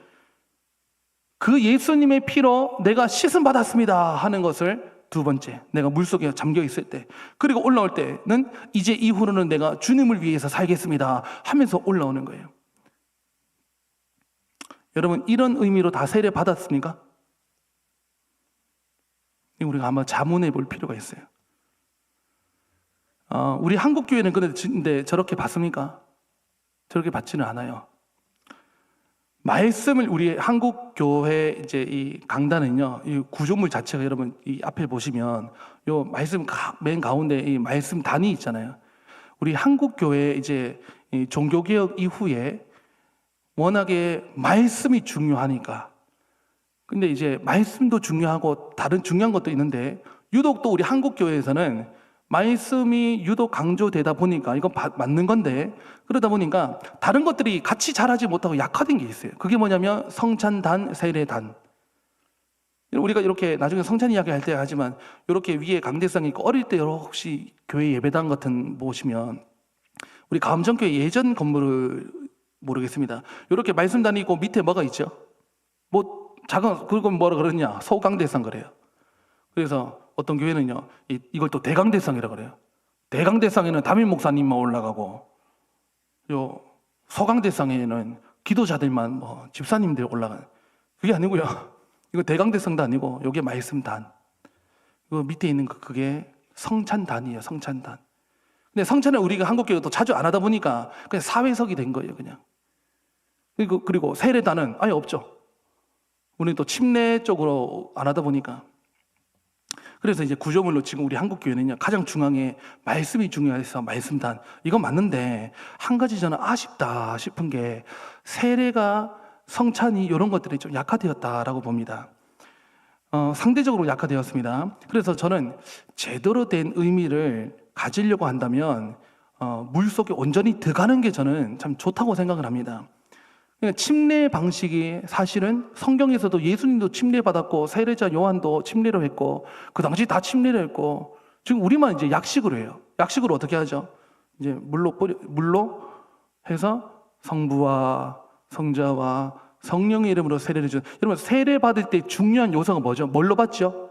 그 예수님의 피로 내가 씻음 받았습니다 하는 것을 두 번째, 내가 물속에 잠겨 있을 때. 그리고 올라올 때는 이제 이후로는 내가 주님을 위해서 살겠습니다 하면서 올라오는 거예요. 여러분, 이런 의미로 다 세례 받았습니까? 우리가 한번 자문해 볼 필요가 있어요. 우리 한국 교회는 근데 저렇게 받습니까? 저렇게 받지는 않아요. 말씀을 우리 한국 교회 이제 이 강단은요, 이 구조물 자체가 여러분 이 앞에 보시면 요 말씀 맨 가운데 이 말씀 단이 있잖아요. 우리 한국 교회 이제 이 종교 개혁 이후에 워낙에 말씀이 중요하니까. 근데 이제 말씀도 중요하고 다른 중요한 것도 있는데 유독 또 우리 한국 교회에서는 말씀이 유독 강조되다 보니까 이건 맞는 건데 그러다 보니까 다른 것들이 같이 자라지 못하고 약화된 게 있어요. 그게 뭐냐면 성찬단, 세례단. 우리가 이렇게 나중에 성찬 이야기 할 때 하지만 이렇게 위에 강대상이 있고 어릴 때 혹시 교회 예배당 같은 보시면 우리 가음정교회 예전 건물을 모르겠습니다. 이렇게 말씀단이 있고 밑에 뭐가 있죠? 뭐 작은 그건 뭐라 그러냐? 소강대상 그래요. 그래서 어떤 교회는요, 이걸 또 대강대상이라고 그래요. 대강대상에는 담임 목사님만 올라가고, 요 소강대상에는 기도자들만 뭐 집사님들 올라가는. 그게 아니고요. 이거 대강대상도 아니고, 요게 말씀단. 그 밑에 있는 그게 성찬단이에요. 성찬단. 근데 성찬을 우리가 한국 교회가 또 자주 안 하다 보니까 그냥 사회석이 된 거예요, 그냥. 그리고 세례단은 아예 없죠. 우리는 또 침례 쪽으로 안 하다 보니까. 그래서 이제 구조물로 지금 우리 한국 교회는요, 가장 중앙에 말씀이 중요해서 말씀단. 이건 맞는데 한 가지 저는 아쉽다 싶은 게 세례가 성찬이 이런 것들이 좀 약화되었다라고 봅니다. 상대적으로 약화되었습니다. 그래서 저는 제대로 된 의미를 가지려고 한다면 물속에 온전히 들어가는 게 저는 참 좋다고 생각을 합니다. 침례 방식이 사실은 성경에서도 예수님도 침례받았고 세례자 요한도 침례를 했고 그 당시 다 침례를 했고 지금 우리만 이제 약식으로 해요. 약식으로 어떻게 하죠? 이제 물로 해서 성부와 성자와 성령의 이름으로 세례를 준. 여러분 세례 받을 때 중요한 요소가 뭐죠? 뭘로 받죠?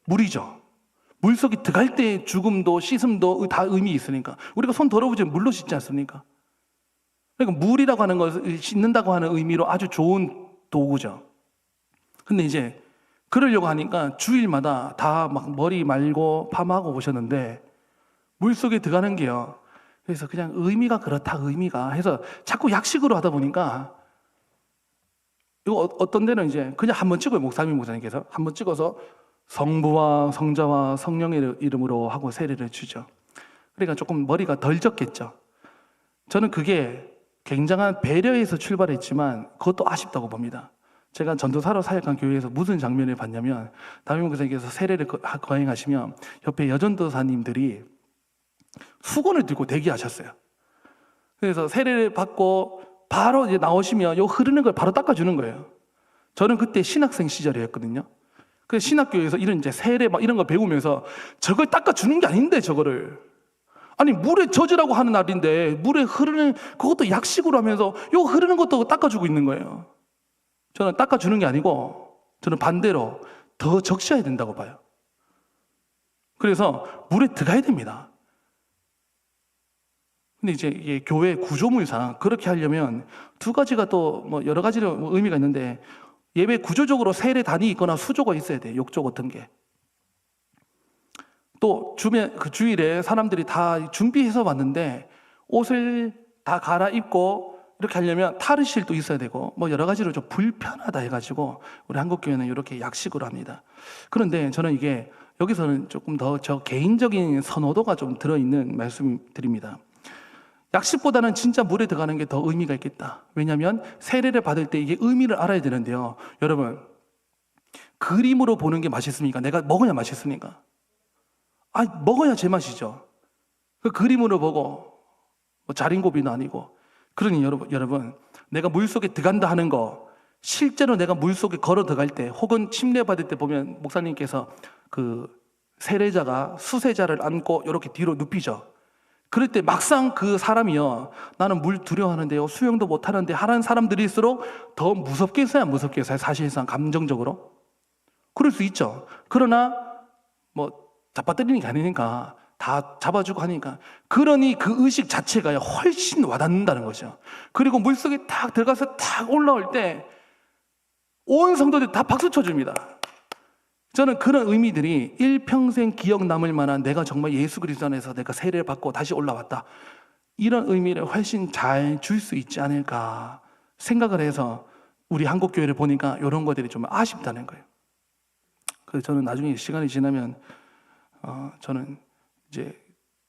물이죠. 물속에 들어갈 때 죽음도 씻음도 다 의미 있으니까 우리가 손 더러우지 물로 씻지 않습니까? 그러니까 물이라고 하는 것을 씻는다고 하는 의미로 아주 좋은 도구죠. 근데 이제 그러려고 하니까 주일마다 다 막 머리 말고 파마하고 오셨는데 물속에 들어가는 게요. 그래서 그냥 의미가 그렇다 의미가 해서 자꾸 약식으로 하다 보니까 이거 어떤 데는 이제 그냥 한번 찍어요. 목사님께서 한번 찍어서 성부와 성자와 성령의 이름으로 하고 세례를 주죠. 그러니까 조금 머리가 덜 졌겠죠. 저는 그게 굉장한 배려에서 출발했지만 그것도 아쉽다고 봅니다. 제가 전도사로 사역한 교회에서 무슨 장면을 봤냐면 담임 목사님께서 세례를 거행하시면 옆에 여전도사님들이 수건을 들고 대기하셨어요. 그래서 세례를 받고 바로 이제 나오시면 요 흐르는 걸 바로 닦아주는 거예요. 저는 그때 신학생 시절이었거든요. 그래서 신학교에서 이런 이제 세례 막 이런 거 배우면서 저걸 닦아주는 게 아닌데 저거를. 아니 물에 젖으라고 하는 날인데 물에 흐르는 그것도 약식으로 하면서 요 흐르는 것도 닦아주고 있는 거예요. 저는 닦아주는 게 아니고 저는 반대로 더 적셔야 된다고 봐요. 그래서 물에 들어가야 됩니다. 근데 이제 이게 교회 구조물상 그렇게 하려면 두 가지가 또 뭐 여러 가지로 의미가 있는데 예배 구조적으로 세례단이 있거나 수조가 있어야 돼요. 욕조 같은 게. 또 그 주일에 사람들이 다 준비해서 왔는데 옷을 다 갈아입고 이렇게 하려면 탈의실도 있어야 되고 뭐 여러 가지로 좀 불편하다 해가지고 우리 한국 교회는 이렇게 약식으로 합니다. 그런데 저는 이게 여기서는 조금 더 저 개인적인 선호도가 좀 들어있는 말씀 드립니다. 약식보다는 진짜 물에 들어가는 게 더 의미가 있겠다. 왜냐하면 세례를 받을 때 이게 의미를 알아야 되는데요. 여러분 그림으로 보는 게 맛있습니까? 내가 먹어야 맛있습니까? 먹어야 제맛이죠. 그 그림으로 보고 뭐 자린고비도 아니고 그러니 여러분 내가 물속에 들어간다 하는 거 실제로 내가 물속에 걸어 들어갈 때 혹은 침례 받을 때 보면 목사님께서 그 세례자가 수세자를 안고 이렇게 뒤로 눕히죠. 그럴 때 막상 그 사람이요, 나는 물 두려워하는데요, 수영도 못하는데 하는 사람들일수록 더 무섭겠어요, 안 무섭겠어요? 사실상 감정적으로 그럴 수 있죠. 그러나 뭐 잡아뜨리는 게 아니니까 다 잡아주고 하니까, 그러니 그 의식 자체가 훨씬 와닿는다는 거죠. 그리고 물속에 탁 들어가서 탁 올라올 때 온 성도들이 다 박수 쳐줍니다. 저는 그런 의미들이 일평생 기억 남을 만한, 내가 정말 예수 그리스도 안에서 내가 세례를 받고 다시 올라왔다, 이런 의미를 훨씬 잘 줄 수 있지 않을까 생각을 해서 우리 한국교회를 보니까 이런 것들이 좀 아쉽다는 거예요. 그래서 저는 나중에 시간이 지나면 저는 이제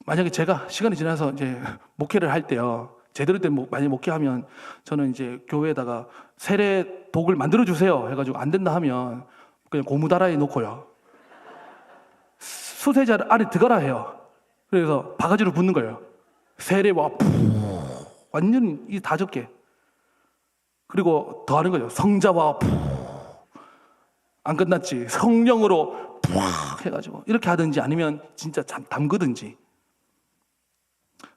만약에 제가 시간이 지나서 이제 목회를 할 때요, 제대로 된 만약 목회하면 저는 이제 교회에다가 세례 독을 만들어 주세요 해가지고 안 된다 하면 그냥 고무다라에 놓고요, 수세자를 안에 들어가라 해요. 그래서 바가지로 붓는 거예요. 세례와 푹 완전 이 다 적게. 그리고 더 하는 거죠. 성자와 푹, 안 끝났지, 성령으로 푹 해가지고 이렇게 하든지 아니면 진짜 담그든지,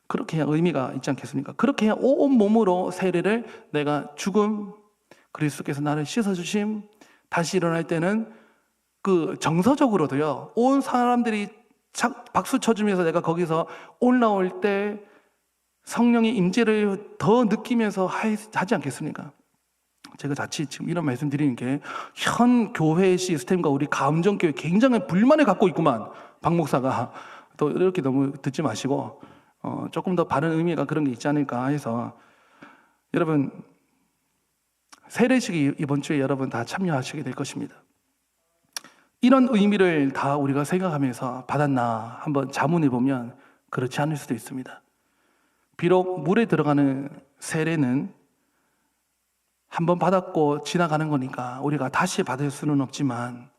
그렇게 해야 의미가 있지 않겠습니까? 그렇게 해야 온 몸으로 세례를, 내가 죽음, 그리스도께서 나를 씻어주심, 다시 일어날 때는 그 정서적으로도요, 온 사람들이 박수 쳐주면서 내가 거기서 올라올 때 성령의 임재를 더 느끼면서 하지 않겠습니까? 제가 자칫 지금 이런 말씀 드리는 게 현 교회 시스템과 우리 가음정교회 굉장히 불만을 갖고 있구만, 박 목사가. 또 이렇게 너무 듣지 마시고 조금 더 바른 의미가 그런 게 있지 않을까 해서, 여러분 세례식이 이번 주에 여러분 다 참여하시게 될 것입니다. 이런 의미를 다 우리가 생각하면서 받았나 한번 자문해 보면 그렇지 않을 수도 있습니다. 비록 물에 들어가는 세례는 한번 받았고 지나가는 거니까 우리가 다시 받을 수는 없지만,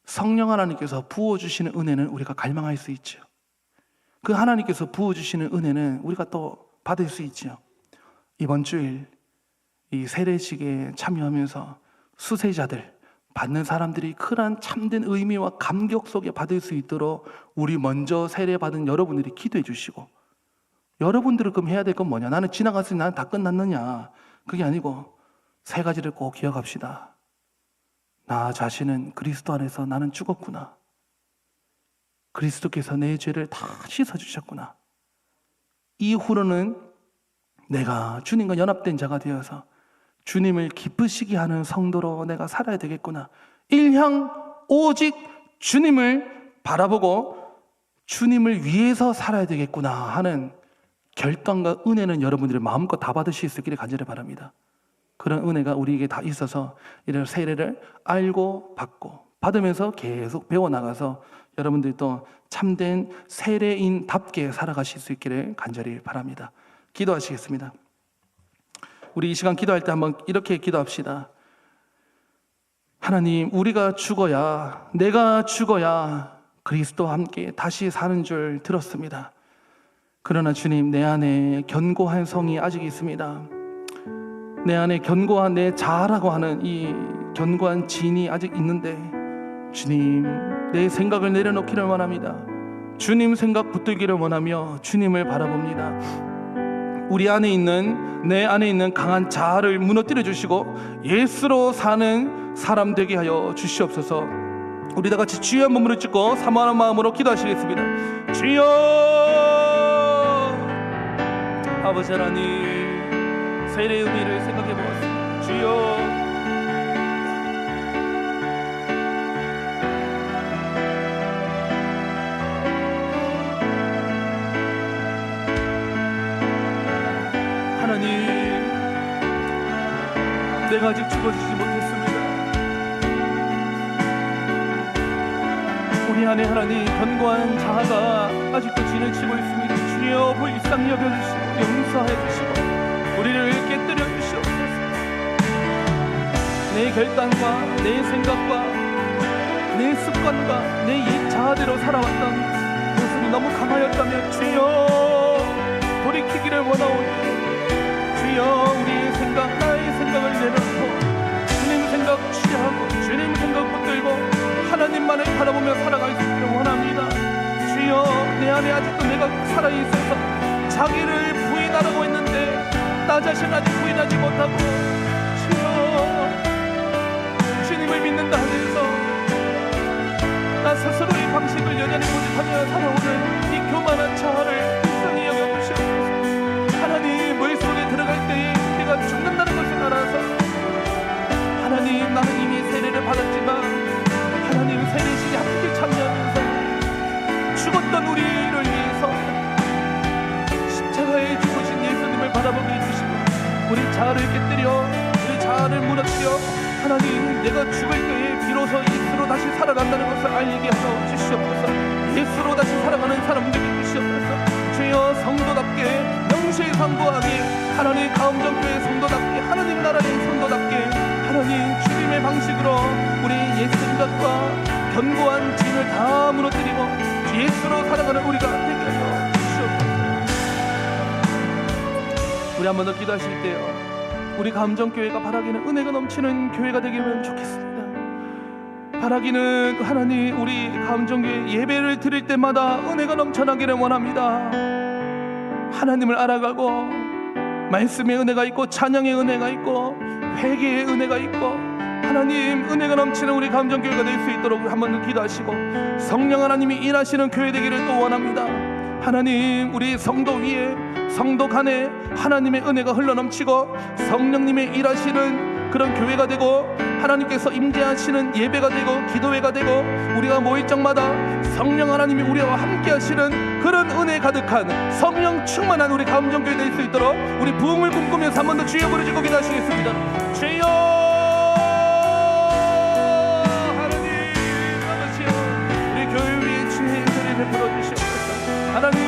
성령 하나님께서 부어주시는 은혜는 우리가 갈망할 수 있죠. 그 하나님께서 부어주시는 은혜는 우리가 또 받을 수 있죠. 이번 주일 이 세례식에 참여하면서 수세자들, 받는 사람들이 큰 참된 의미와 감격 속에 받을 수 있도록 우리 먼저 세례받은 여러분들이 기도해 주시고, 여러분들은 그럼 해야 될 건 뭐냐? 나는 지나갔으니 나는 다 끝났느냐? 그게 아니고 세 가지를 꼭 기억합시다. 나 자신은 그리스도 안에서 나는 죽었구나. 그리스도께서 내 죄를 다 씻어주셨구나. 이후로는 내가 주님과 연합된 자가 되어서 주님을 기쁘시게 하는 성도로 내가 살아야 되겠구나. 일향 오직 주님을 바라보고 주님을 위해서 살아야 되겠구나 하는 결단과 은혜는 여러분들이 마음껏 다 받으실 수 있기를 간절히 바랍니다. 그런 은혜가 우리에게 다 있어서 이런 세례를 알고 받고 받으면서 계속 배워나가서 여러분들이 또 참된 세례인답게 살아가실 수 있기를 간절히 바랍니다. 기도하시겠습니다. 우리 이 시간 기도할 때 한번 이렇게 기도합시다. 하나님, 우리가 죽어야, 내가 죽어야 그리스도와 함께 다시 사는 줄 들었습니다. 그러나 주님, 내 안에 견고한 성이 아직 있습니다. 내 안에 견고한 내 자아라고 하는 이 견고한 진이 아직 있는데, 주님, 내 생각을 내려놓기를 원합니다. 주님 생각 붙들기를 원하며 주님을 바라봅니다. 우리 안에 있는, 내 안에 있는 강한 자아를 무너뜨려 주시고 예수로 사는 사람 되게 하여 주시옵소서. 우리 다 같이 주여 한번 무릎 꿇고 사모하는 마음으로 기도하시겠습니다. 주여, 아버지 하나님, 세례의 의미를 생각해 보았습니다. 주여, 하나님, 내가 아직 죽어지지 못했습니다. 우리 안에 하나님 견고한 자아가 아직도 진을 치고 있습니다. 주여, 불쌍히 여겨주시고 용서해 주시고 우리를 깨뜨려 주시옵소서. 내 결단과 내 생각과 내 습관과 내 옛 자아대로 살아왔던 모습이 너무 강하였다면 주여, 돌이키기를 원하오니 주여, 우리의 생각, 나의 생각을 내려놓고 생각 취하고 주님 생각 붙들고 하나님만을 바라보며 살아갈 수 있기를 원합니다. 주여, 내 안에 아직도 내가 살아있어서 자기를 부인하라고 했는데 나 자신 아직 부인하지 못하고, 주여, 주님을 믿는다 하면서 나 스스로의 방식을 여전히 고집하며 살아오는 이 교만한 자아를 불쌍히 여겨주시옵소서. 하나님, 물 속에 들어갈 때에 우리가 죽는다는 것을 알아서, 하나님, 나는 이미 세례를 받았지만 하나님, 세례식에 함께 참여하면서 죽었던 우리를 위해서 십자가에 죽으신 예수님을 바라보게 해주시고, 우리 자아를 깨뜨려, 우리 자아를 무너뜨려 하나님, 내가 죽을 때에 비로소 예수로 다시 살아간다는 것을 알게 하여 주시옵소서. 예수로 다시 살아가는 사람 되게 주시옵소서. 주여, 성도답게 명실상부하게 하나님 가음정교회 성도답게 하나님 나라의 성도답게 하나님 주님의 방식으로 우리 옛 생각과 견고한 진을 다 무너뜨리고 예수로 살아가는 우리가 되게 하여 주시옵소서. 우리 한 번 더 기도하실 때요, 우리 감정교회가 바라기는 은혜가 넘치는 교회가 되기면 좋겠습니다. 바라기는 하나님, 우리 감정교회 예배를 드릴 때마다 은혜가 넘쳐나기를 원합니다. 하나님을 알아가고 말씀의 은혜가 있고 찬양의 은혜가 있고 회개의 은혜가 있고 하나님 은혜가 넘치는 우리 감정교회가 될 수 있도록 한 번 더 기도하시고, 성령 하나님이 일하시는 교회 되기를 또 원합니다. 하나님, 우리 성도 위에 성도 간에 하나님의 은혜가 흘러넘치고 성령님의 일하시는 그런 교회가 되고 하나님께서 임재하시는 예배가 되고 기도회가 되고 우리가 모일 적마다 성령 하나님이 우리와 함께 하시는 그런 은혜 가득한 성령 충만한 우리 감정교회 될 수 있도록 우리 부흥을 꿈꾸면서 한 번 더 주여 부르짖고 기도하시겠습니다. 주여, 하나님 아버지여, 우리 교회 위에 주의 은혜를 베풀어 주시옵소서. 하나님,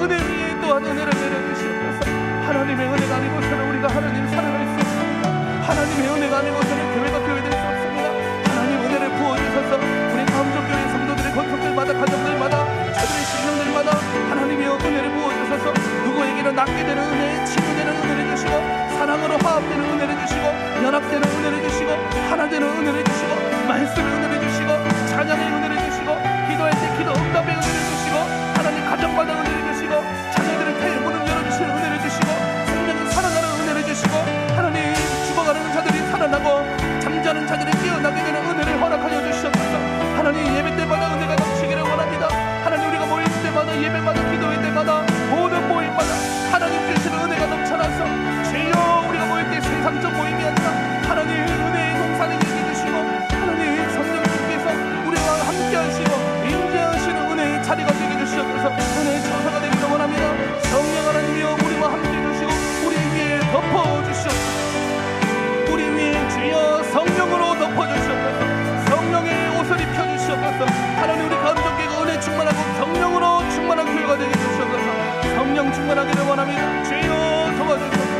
은혜 위에 또한 은혜를 내려주시옵소서. 하나님의 은혜가 아니고서는 우리가 하나님 살아갈 수 없습니다. 하나님의 은혜가 아니고서는 교회가 교회될 수 없습니다. 하나님 은혜를 부어주셔서 우리 감정교회 성도들의 건속들마다 가정들마다 저들의 신령들마다 하나님의 은혜를 부어주셔서 누구에게는 낫게 되는 은혜, 치유되는 은혜를 주시고 사랑으로 화합되는 은혜를 주시고 연합되는 은혜를 주시고 하나 되는 은혜를 주시고 말씀의 은혜를 주시고 찬양의 은혜를 주시고 기도할 때 기도 응답의 은혜를 주시고 하나님 가정마다 은혜를 주시고 자녀들의 태의 문을 열어주시는 은혜를 주시고 생명이 살아나는 은혜를 주시고 하나님 죽어가는 자들이 살아나고 잠자는 자들이 깨어나게 되는 은혜를 허락하여 주시옵소서. 하나님, 예배 때마다 은혜가 넘치기를 원합니다. 하나님, 우리가 모일 때마다 예배마다 기도회 때마다 모든 모임마다 하나님 주시는 은혜가 넘쳐나서 주여, 우리가 모일 때 세상적 모임이 아니라 하나님 은혜의 동산을 얘기해주시고 하나님 성령님께서 우리와 함께 하시고 임재하시는 은혜의 자리가 되게 해주시옵소서. 은혜의 처소가 되기를 원합니다. 성령 하나님이여, 우리와 함께 해주시고 우리 위에 덮어주시옵소서. 우리 위에 주여 성령으로 덮어주시옵소서. 성령의 옷을 입혀주시옵소서. 하나님, 우리 감정계가 은혜 충만하고 성령으로 충만한 교회가 되게 해주시옵소서. 성령 충만하기를 원합니다. 주여 도와주소서.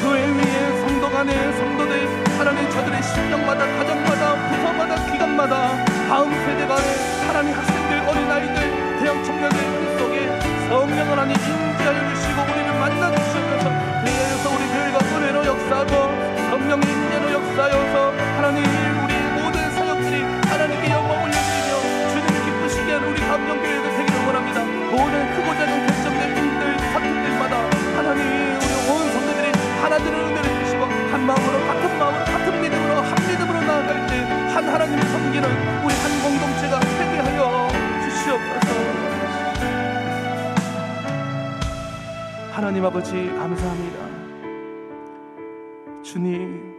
교회 위에 성도 간에 성도들 하나님 저들의 심령마다 가정마다 부서마다 기관마다 다음 세대 간에 하나님 학생들 어린아이들 대형 청년들 그 속에 성령 하나님 임재하여 주시고 우리를 만나 주시옵소서. 그래서 우리 교회가 은혜로 역사하고 성령의 임재로 역사하여서 하나님 우리 모든 사역들이 하나님께 영광 올려드리며 주님을 기쁘시게 하는 우리 감정교회가 되기를 원합니다. 모든 크고 작은 결정된 일들 사건들마다 하나님 우리 온 성도들이 하나 되는 은혜를 주시고 한 마음으로 같은 믿음으로 한 믿음으로 나아갈 때 한 하나님을 섬기는 우리 한 공동체가 되게 하여 주시옵소서. 하나님 아버지 감사합니다. 주님,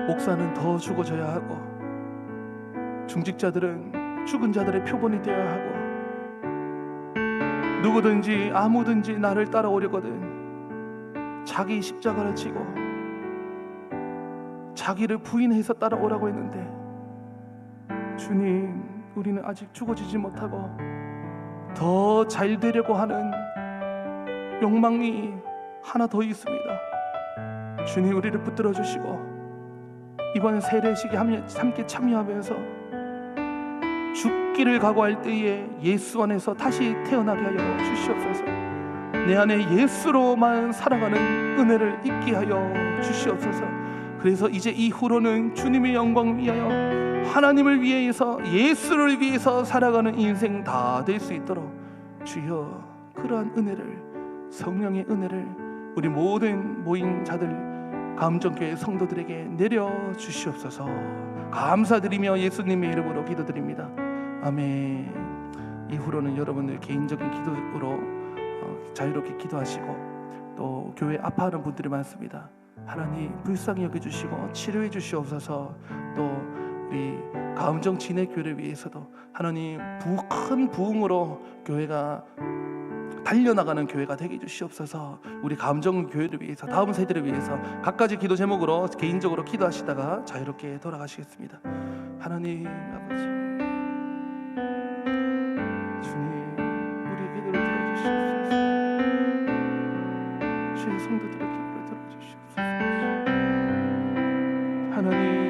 목사는 더 죽어져야 하고 중직자들은 죽은 자들의 표본이 되어야 하고 누구든지 아무든지 나를 따라오려거든 자기 십자가를 지고 자기를 부인해서 따라오라고 했는데 주님, 우리는 아직 죽어지지 못하고 더 잘 되려고 하는 욕망이 하나 더 있습니다. 주님, 우리를 붙들어 주시고 이번 세례식에 함께 참여하면서 죽기를 각오할 때에 예수 안에서 다시 태어나게 하여 주시옵소서. 내 안에 예수로만 살아가는 은혜를 있게 하여 주시옵소서. 그래서 이제 이후로는 주님의 영광 위하여 하나님을 위해서 예수를 위해서 살아가는 인생 다 될 수 있도록 주여 그러한 은혜를, 성령의 은혜를 우리 모든 모인 자들 가음정교회 성도들에게 내려 주시옵소서. 감사드리며 예수님의 이름으로 기도드립니다. 아멘. 이후로는 여러분들 개인적인 기도로 자유롭게 기도하시고, 또 교회 아파하는 분들이 많습니다. 하나님 불쌍히 여겨주시고 치료해 주시옵소서. 또 우리 가음정 진해교회를 위해서도 하나님 큰 부흥으로 교회가 달려나가는 교회가 되게 해주시옵소서. 우리 가음정 교회를 위해서, 다음 세대를 위해서 각가지 기도 제목으로 개인적으로 기도하시다가 자유롭게 돌아가시겠습니다. 하나님 아버지, 주님 우리의 기도를 들어주시옵소서. 주의 성도들의 기도를 들어주시옵소서. 하나님